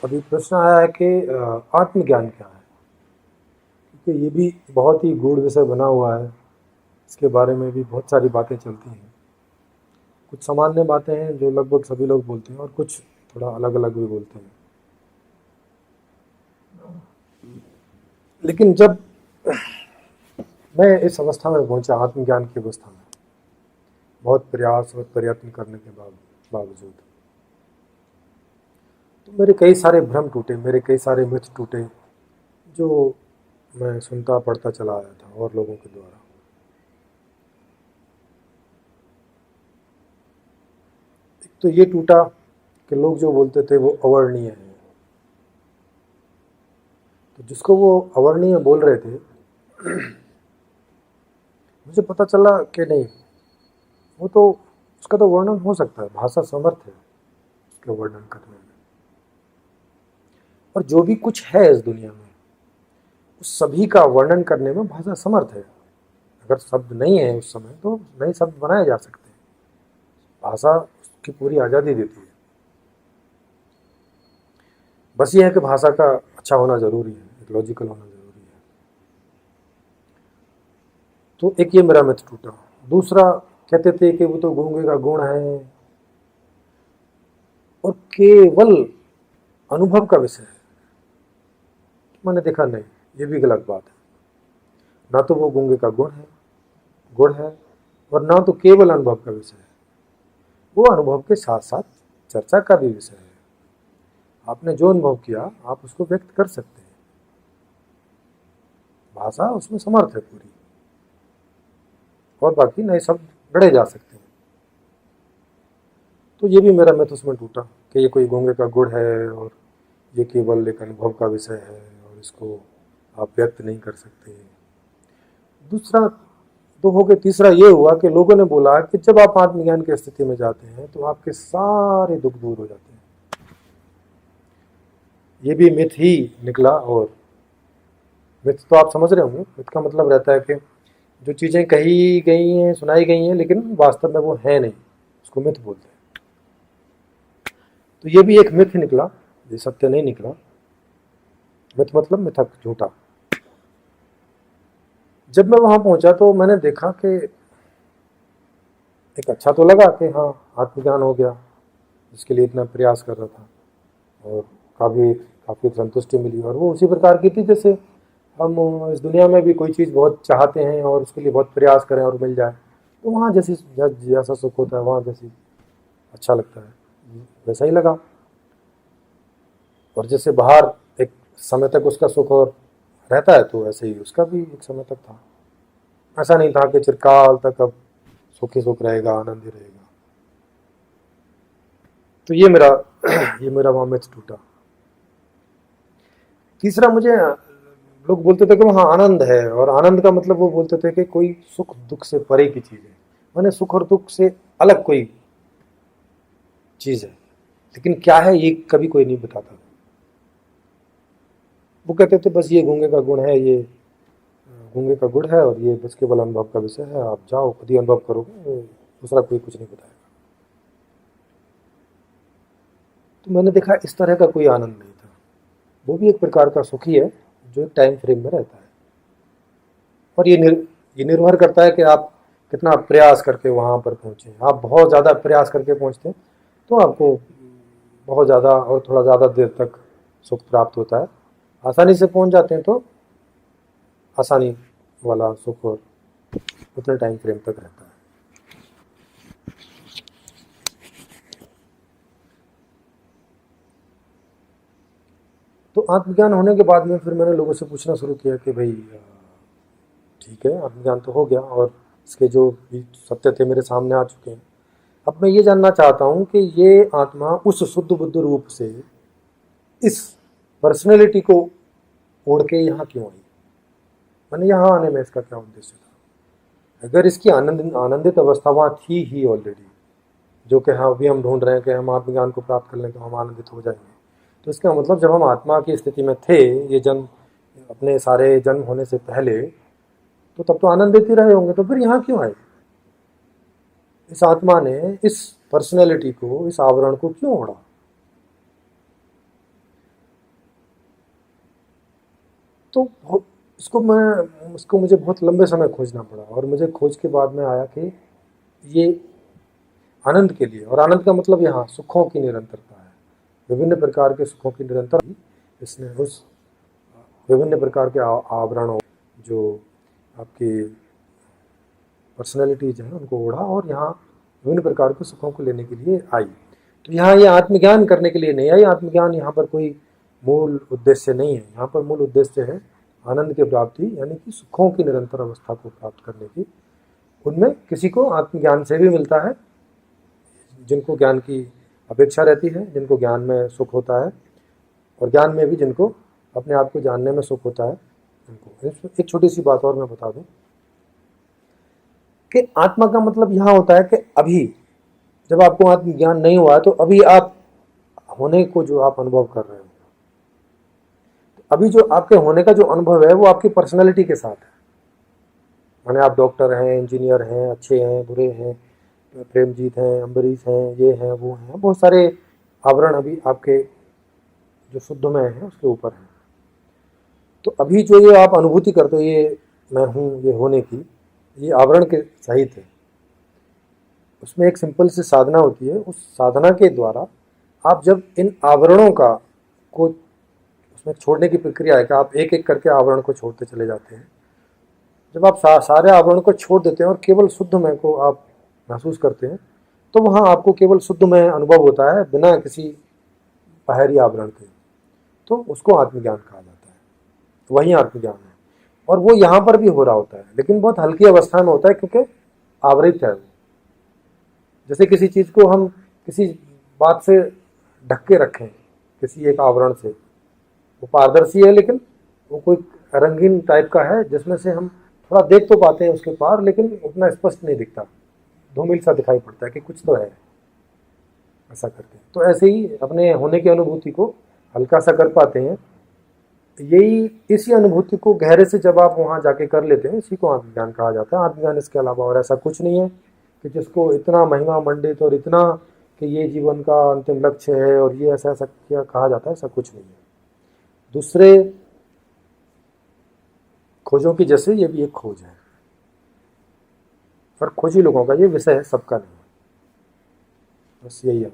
अभी प्रश्न आया है कि आत्मज्ञान क्या है, क्योंकि ये भी बहुत ही गूढ़ विषय बना हुआ है। इसके बारे में भी बहुत सारी बातें चलती हैं। कुछ सामान्य बातें हैं जो लगभग सभी लोग बोलते हैं और कुछ थोड़ा अलग अलग भी बोलते हैं। लेकिन जब मैं इस अवस्था में पहुंचा, आत्मज्ञान की अवस्था में, बहुत प्रयास और प्रयत्न करने के बावजूद, तो मेरे कई सारे भ्रम टूटे, मेरे कई सारे मिथ टूटे, जो मैं सुनता पढ़ता चला आया था और लोगों के द्वारा। एक तो ये टूटा कि लोग जो बोलते थे वो अवर्णीय है। तो जिसको वो अवर्णीय बोल रहे थे, मुझे पता चला कि नहीं, वो तो, उसका तो वर्णन हो सकता है, भाषा समर्थ है उसके वर्णन करने में। और जो भी कुछ है इस दुनिया में, उस सभी का वर्णन करने में भाषा समर्थ है। अगर शब्द नहीं है उस समय तो नए शब्द बनाए जा सकते हैं। भाषा उसकी पूरी आज़ादी देती है। बस ये है कि भाषा का अच्छा होना ज़रूरी है, एक लॉजिकल होना ज़रूरी है। तो एक ये मेरा मिथ टूटा। दूसरा, कहते थे कि वो तो गूंगे का गुण है और केवल अनुभव का विषय है। मैंने देखा नहीं, ये भी गलत बात है। ना तो वो गूंगे का गुण है और ना तो केवल अनुभव का विषय है। वो अनुभव के साथ साथ चर्चा का भी विषय है। आपने जो अनुभव किया आप उसको व्यक्त कर सकते हैं, भाषा उसमें समर्थ है पूरी, और बाकी नए शब्द गढ़े जा सकते हैं। तो ये भी मेरा मिथ उसमें टूटा कि ये कोई गूंगे का गुण है और ये केवल एक अनुभव का विषय है और इसको आप व्यक्त नहीं कर सकते। दूसरा तो हो गया। तीसरा ये हुआ कि लोगों ने बोला कि जब आप आत्मज्ञान की स्थिति में जाते हैं तो आपके सारे दुख दूर हो जाते हैं। ये भी मिथ ही निकला। और मिथ तो आप समझ रहे होंगे, मिथ का मतलब रहता है कि जो चीज़ें कही गई हैं, सुनाई गई हैं, लेकिन वास्तव में वो है नहीं, उसको मिथ बोलते हैं। तो ये भी एक मिथ निकला, ये सत्य नहीं निकला। मिथ मतलब मिथक, झूठा। जब मैं वहां पहुंचा तो मैंने देखा कि एक अच्छा तो लगा कि हाँ, आत्मज्ञान हो गया, जिसके लिए इतना प्रयास कर रहा था, और काफ़ी काफ़ी संतुष्टि मिली। और वो उसी प्रकार की थी जैसे हम इस दुनिया में भी कोई चीज़ बहुत चाहते हैं और उसके लिए बहुत प्रयास करें और मिल जाए, तो वहाँ जैसी जैसा सुख होता है, वहाँ जैसी अच्छा लगता है, वैसा ही लगा। और जैसे बाहर एक समय तक उसका सुख और रहता है, तो ऐसे ही उसका भी एक समय तक था। ऐसा नहीं था कि चिरकाल तक अब सुख ही सुख रहेगा, आनंद ही रहेगा। तो ये मेरा ये मेरा वहाँ मिथ टूटा। तीसरा, मुझे लोग बोलते थे कि वहाँ आनंद है, और आनंद का मतलब वो बोलते थे कि कोई सुख दुख से परे की चीज़ है, माने सुख और दुख से अलग कोई चीज़ है। लेकिन क्या है ये कभी कोई नहीं बताता। वो कहते थे बस ये गूंगे का गुण है, ये गूंगे का गुण है, और ये बस केवल अनुभव का विषय है, आप जाओ खुद ही अनुभव करोगे, दूसरा कोई कुछ नहीं बताएगा। तो मैंने देखा इस तरह का कोई आनंद नहीं था। वो भी एक प्रकार का सुख ही है, जो एक टाइम फ्रेम में रहता है। और ये निर्भर करता है कि आप कितना प्रयास करके वहाँ पर पहुँचे। आप बहुत ज़्यादा प्रयास करके पहुँचते हैं तो आपको बहुत ज़्यादा और थोड़ा ज़्यादा देर तक सुख प्राप्त होता है। आसानी से पहुँच जाते हैं तो आसानी वाला सुख और उतने टाइम फ्रेम तक रहता है। तो आत्मज्ञान होने के बाद में फिर मैंने लोगों से पूछना शुरू किया कि भाई ठीक है, आत्मज्ञान तो हो गया और इसके जो भी सत्य थे मेरे सामने आ चुके हैं। अब मैं ये जानना चाहता हूँ कि ये आत्मा उस शुद्ध बुद्ध रूप से इस पर्सनैलिटी को ओढ़ के यहाँ क्यों आई? मैंने यहाँ आने में इसका क्या उद्देश्य था? अगर इसकी आनंदित अवस्था वहाँ थी ही ऑलरेडी, जो कि हाँ अभी हम ढूंढ रहे हैं कि हम आत्मज्ञान को प्राप्त कर लें तो हम आनंदित हो जाएंगे, तो इसका मतलब जब हम आत्मा की स्थिति में थे, ये जन्म, अपने सारे जन्म होने से पहले, तो तब तो आनंदित ही रहे होंगे, तो फिर यहाँ क्यों आए? इस आत्मा ने इस पर्सनैलिटी को, इस आवरण को क्यों ओढ़ा? तो इसको मुझे बहुत लंबे समय खोजना पड़ा, और मुझे खोज के बाद में आया कि ये आनंद के लिए, और आनंद का मतलब यहाँ सुखों की निरंतरता है, विभिन्न प्रकार के सुखों की निरंतर। इसने उस विभिन्न प्रकार के आवरणों जो आपकी पर्सनैलिटीज हैं उनको ओढ़ा, और यहाँ विभिन्न प्रकार के सुखों को लेने के लिए आई। तो यहाँ ये आत्मज्ञान करने के लिए नहीं आई। आत्मज्ञान यहाँ पर कोई मूल उद्देश्य नहीं है। यहाँ पर मूल उद्देश्य है आनंद की प्राप्ति, यानी कि सुखों की निरंतर अवस्था को प्राप्त करने की। उनमें किसी को आत्मज्ञान से भी मिलता है, जिनको ज्ञान की अपेक्षा रहती है, जिनको ज्ञान में सुख होता है, और ज्ञान में भी जिनको अपने आप को जानने में सुख होता है उनको। एक छोटी सी बात और मैं बता दूं कि आत्मा का मतलब यहाँ होता है कि अभी जब आपको आत्मज्ञान नहीं हुआ तो अभी आप होने को जो आप अनुभव कर रहे हो, अभी जो आपके होने का जो अनुभव है वो आपकी पर्सनैलिटी के साथ है। माने आप डॉक्टर हैं, इंजीनियर हैं, अच्छे हैं, बुरे हैं, प्रेमजीत हैं, अम्बरीश हैं, ये हैं, वो हैं, बहुत सारे आवरण अभी आपके जो शुद्धमय है उसके ऊपर है। तो अभी जो ये आप अनुभूति करते हो, ये मैं हूँ, ये होने की, ये आवरण के सहित है। उसमें एक सिंपल सी साधना होती है। उस साधना के द्वारा आप जब इन आवरणों का को उसमें छोड़ने की प्रक्रिया है कि आप एक एक करके आवरण को छोड़ते चले जाते हैं। जब आप सारे आवरण को छोड़ देते हैं और केवल शुद्ध मैं को आप महसूस करते हैं, तो वहाँ आपको केवल शुद्ध मैं अनुभव होता है बिना किसी बाहरी आवरण के। तो उसको आत्मज्ञान कहा जाता है, वही आत्मज्ञान है। और वो यहाँ पर भी हो रहा होता है, लेकिन बहुत हल्की अवस्था में होता है, क्योंकि आवृत है वो। जैसे किसी चीज़ को हम किसी बात से ढक के रखें, किसी एक आवरण से, वो पारदर्शी है लेकिन वो कोई रंगीन टाइप का है, जिसमें से हम थोड़ा देख तो पाते हैं उसके पार, लेकिन उतना स्पष्ट नहीं दिखता, धूमिल सा दिखाई पड़ता है कि कुछ तो है, ऐसा करते हैं। तो ऐसे ही अपने होने की अनुभूति को हल्का सा कर पाते हैं। यही इसी अनुभूति को गहरे से जब आप वहाँ जाके कर लेते हैं, इसी को आत्मज्ञान कहा जाता है। आत्मज्ञान इसके अलावा और ऐसा कुछ नहीं है कि जिसको इतना महिमा मंडित और इतना कि ये जीवन का अंतिम लक्ष्य है और ये ऐसा ऐसा क्या कहा जाता है, ऐसा कुछ नहीं है। दूसरे खोजों की जैसे ये भी एक खोज है, पर खोजी लोगों का ये विषय है, सबका नहीं। बस यही है।